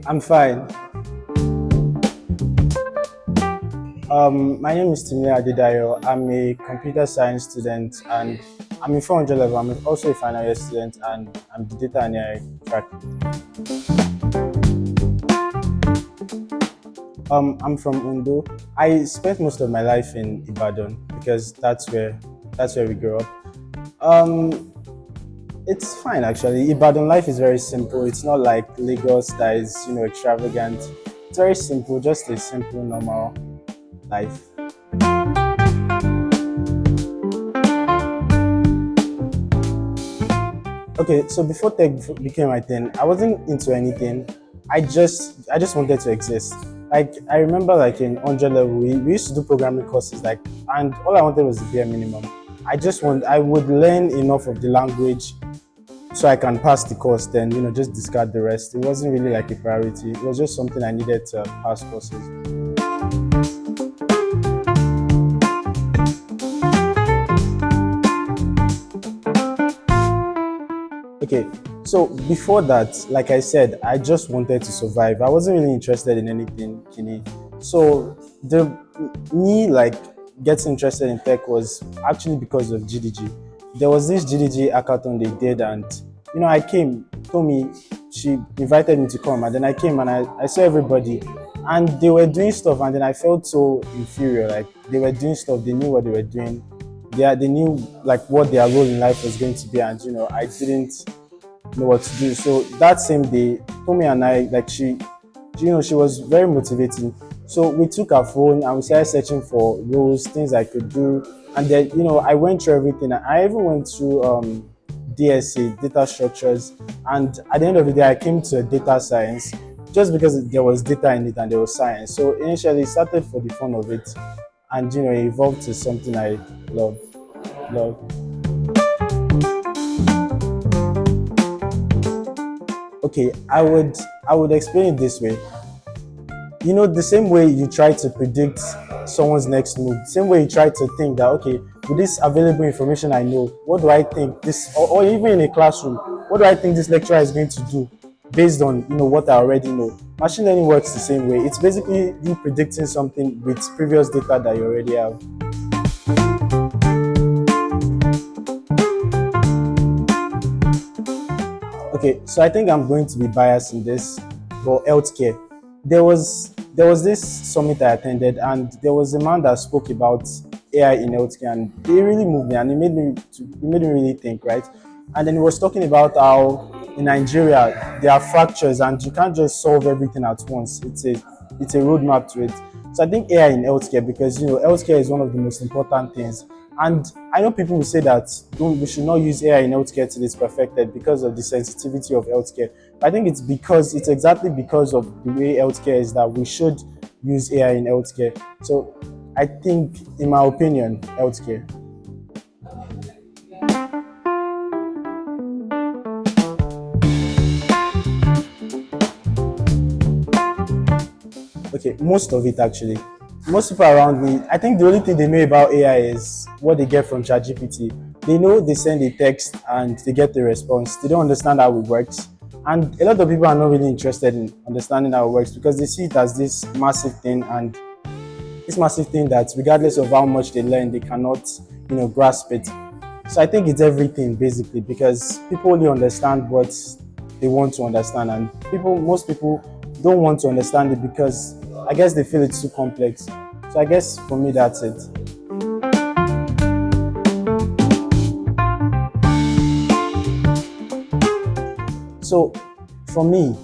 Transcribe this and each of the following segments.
I'm fine. My name is Timilehin Adedayo. I'm a computer science student and I'm in 400 level. I'm also a final year student and I'm the data and AI track. I'm from Undo. I spent most of my life in Ibadan because that's where we grew up. Um, it's fine actually. Ibadan life is very simple. It's not like Lagos that is extravagant. It's very simple, just a simple normal life. Okay, so before tech became my thing, I wasn't into anything. I just wanted to exist. Like I remember, like in 100 level, we used to do programming courses, like, and all I wanted was the bare minimum. I would learn enough of the language so I can pass the course. Then just discard the rest. It wasn't really like a priority. It was just something I needed to pass courses. Okay, so before that, like I said, I just wanted to survive. I wasn't really interested in anything, Kini. So the me like getting interested in tech was actually because of GDG. There was this GDG hackathon they did, and I came. Told me she invited me to come, and then I came and I saw everybody, and they were doing stuff, and then I felt so inferior. Like they were doing stuff, they knew what they were doing. They knew like what their role in life was going to be, and I didn't know what to do. So that same day, Tommy and I, like she was very motivating. So we took our phone and we started searching for roles, things I could do. And then, I went through everything. I even went through DSA, data structures. And at the end of the day, I came to data science just because there was data in it and there was science. So initially, it started for the fun of it. And, it evolved to something I love. love. Okay, I would explain it this way. The same way you try to predict someone's next move, same way you try to think that, okay, with this available information I know, what do I think this, or even in a classroom, what do I think this lecturer is going to do based on what I already know. Machine learning works the same way. It's basically you predicting something with previous data that you already have. Okay, so I think I'm going to be biased in this, but healthcare. There was this summit I attended, and there was a man that spoke about AI in healthcare, and it really moved me, and it made me really think, right? And then he was talking about how in Nigeria there are fractures, and you can't just solve everything at once. It's a roadmap to it. So I think AI in healthcare, because healthcare is one of the most important things. And I know people will say that we should not use AI in healthcare till it's perfected because of the sensitivity of healthcare. But I think it's exactly because of the way healthcare is that we should use AI in healthcare. So I think, in my opinion, healthcare. Okay, most of it actually. Most people around me, I think the only thing they know about AI is what they get from ChatGPT. They know they send a text and they get the response. They don't understand how it works. And a lot of people are not really interested in understanding how it works because they see it as this massive thing, and this massive thing that regardless of how much they learn, they cannot, grasp it. So I think it's everything basically, because people only understand what they want to understand, and most people don't want to understand it because I guess they feel it's too complex. So I guess for me that's it. So for me,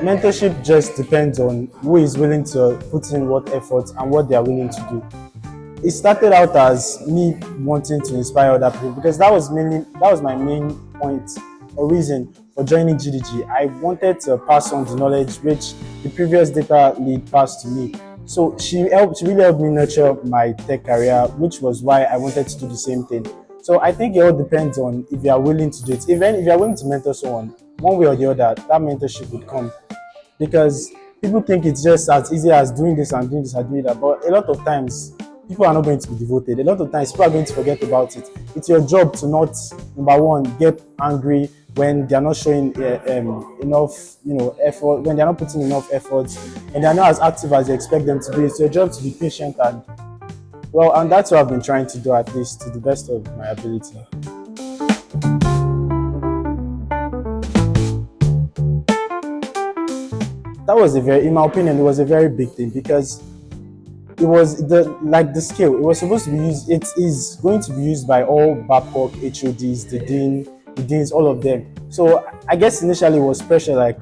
mentorship just depends on who is willing to put in what effort and what they are willing to do. It started out as me wanting to inspire other people, because that was my main point or reason for joining GDG. I wanted to pass on the knowledge which the previous data lead passed to me. So she really helped me nurture my tech career, which was why I wanted to do the same thing. So I think it all depends on if you are willing to do it. Even if you are willing to mentor someone, one way or the other, that mentorship would come, because people think it's just as easy as doing this and doing this and doing that. But a lot of times, people are not going to be devoted. A lot of times, people are going to forget about it. It's your job to not, number one, get angry, when they're not showing enough, effort, when they're not putting enough effort, and they're not as active as you expect them to be. It's your job to be patient and well, and that's what I've been trying to do at least to the best of my ability. That was a very, in my opinion, it was a very big thing because it was the scale. It was supposed to be used. It is going to be used by all Babcock HODs, the deans, all of them. So I guess initially it was pressure. Like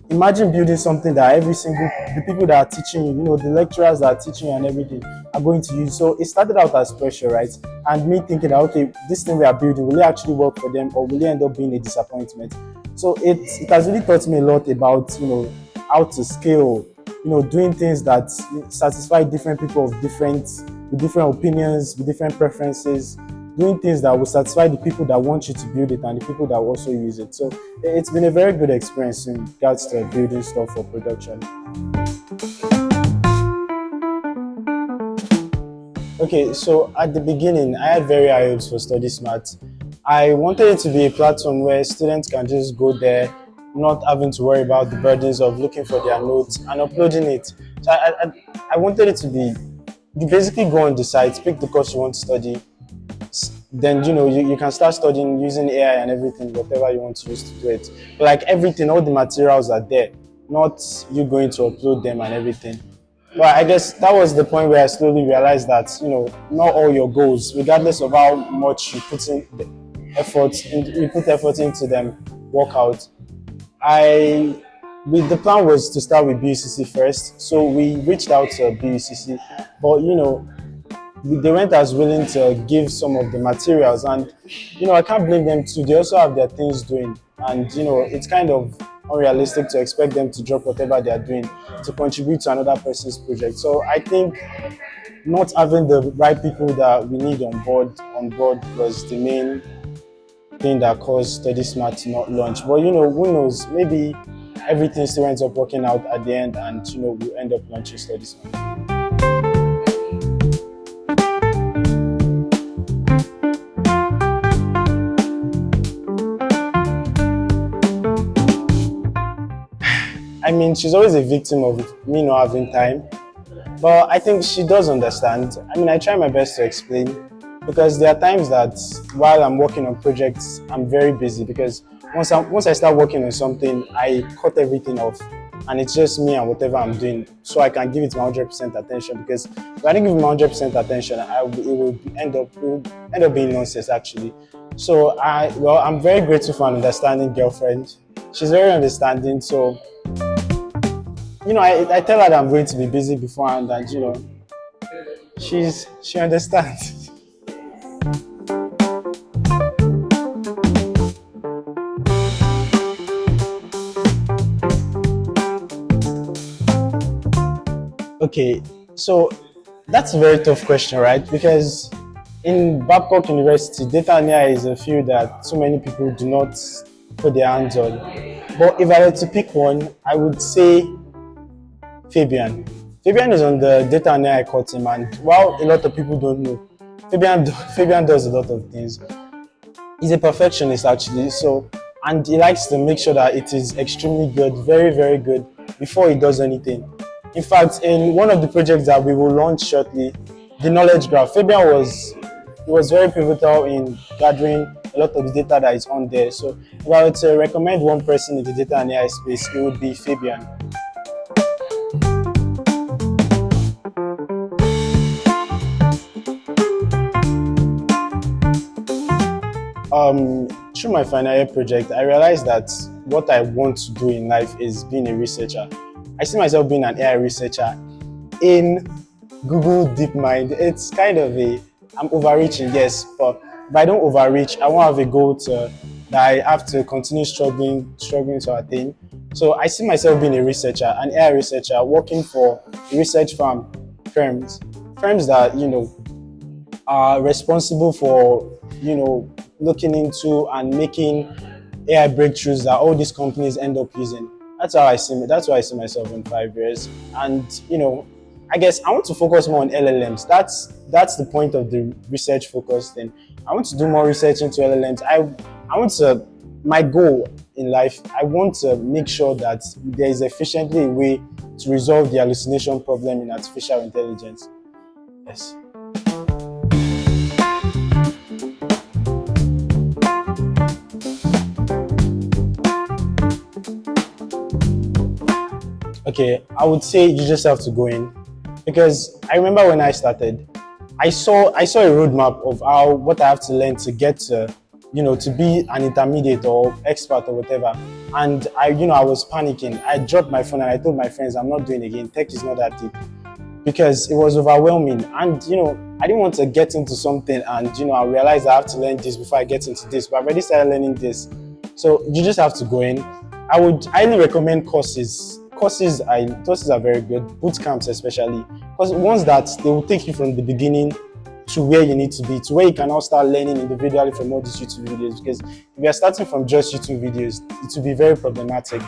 imagine building something that every single the people that are teaching you, the lecturers that are teaching you and everything are going to use. So it started out as pressure, right? And me thinking that okay, this thing we are building will it actually work for them or will it end up being a disappointment? So it has really taught me a lot about how to scale, doing things that satisfy different people of with different opinions, with different preferences, doing things that will satisfy the people that want you to build it and the people that will also use it. So it's been a very good experience in regards to building stuff for production. Okay, so at the beginning, I had very high hopes for Study Smart. I wanted it to be a platform where students can just go there, not having to worry about the burdens of looking for their notes and uploading it. So I wanted it to be, you basically go on the site, pick the course you want to study, then you can start studying using AI and everything, whatever you want to use to do it. But like everything, all the materials are there, not you going to upload them and everything. But I guess that was the point where I slowly realized that not all your goals, regardless of how much you put you put effort into them, work out. The plan was to start with BUCC first, so we reached out to BUCC, but they weren't as willing to give some of the materials, and I can't blame them too. They also have their things doing, and it's kind of unrealistic to expect them to drop whatever they are doing to contribute to another person's project. So I think not having the right people that we need on board was the main thing that caused Study Smart to not launch. But who knows? Maybe everything still ends up working out at the end, and we end up launching Study Smart. I mean, she's always a victim of me not having time, but I think she does understand. I mean, I try my best to explain because there are times that while I'm working on projects, I'm very busy because once I start working on something, I cut everything off and it's just me and whatever I'm doing, so I can give it my 100% attention. Because if I don't give it my 100% attention, it will end up being nonsense actually. So I'm very grateful for an understanding girlfriend. She's very understanding, so I tell her that I'm going to be busy beforehand, and she understands. Okay, so that's a very tough question, right? Because in Babcock University, data and AI is a field that so many people do not put their hands on. But if I were to pick one, I would say Fabian. Fabian is on the data and AI core team, and while a lot of people don't know, Fabian does a lot of things. He's a perfectionist actually, and he likes to make sure that it is extremely good, very, very good, before he does anything. In fact, in one of the projects that we will launch shortly, the knowledge graph, Fabian was very pivotal in gathering a lot of the data that is on there. So if I were to recommend one person in the data and AI space, it would be Fabian. Through my final year project, I realized that what I want to do in life is being a researcher. I see myself being an AI researcher in Google DeepMind. It's kind of I'm overreaching, yes, but if I don't overreach, I won't have a goal that I have to continue struggling to attain. So I see myself being a researcher, an AI researcher, working for research firms that are responsible for looking into and making AI breakthroughs that all these companies end up using. That's why I see myself in 5 years. And I guess I want to focus more on LLMs. That's the point of the research focus thing. I want to do more research into LLMs. I want to my goal in life, I want to make sure that there is efficiently a way to resolve the hallucination problem in artificial intelligence. Yes. Okay, I would say you just have to go in, because I remember when I started, I saw a roadmap of how what I have to learn to get to, to be an intermediate or expert or whatever. And I was panicking. I dropped my phone and I told my friends, I'm not doing it again. Tech is not that deep, because it was overwhelming. And I didn't want to get into something and I realized I have to learn this before I get into this. But I already started learning this, so you just have to go in. I would highly recommend courses. Courses are very good, boot camps especially, because ones that they will take you from the beginning to where you need to be, to where you can now start learning individually from all these YouTube videos. Because if you are starting from just YouTube videos, it will be very problematic.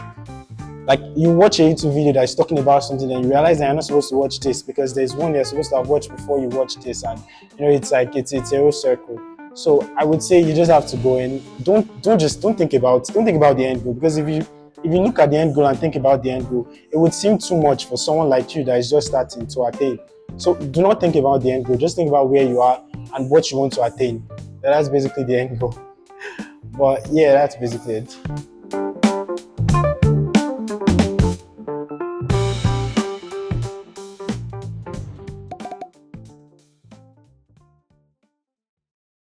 Like, you watch a YouTube video that is talking about something and you realize that you're not supposed to watch this because there's one you're supposed to have watched before you watch this, and it's like it's a whole circle. So I would say you just have to go in. Don't think about the end goal, because if you look at the end goal and think about the end goal, it would seem too much for someone like you that is just starting to attain. So do not think about the end goal. Just think about where you are and what you want to attain. That's basically the end goal. But yeah, that's basically it.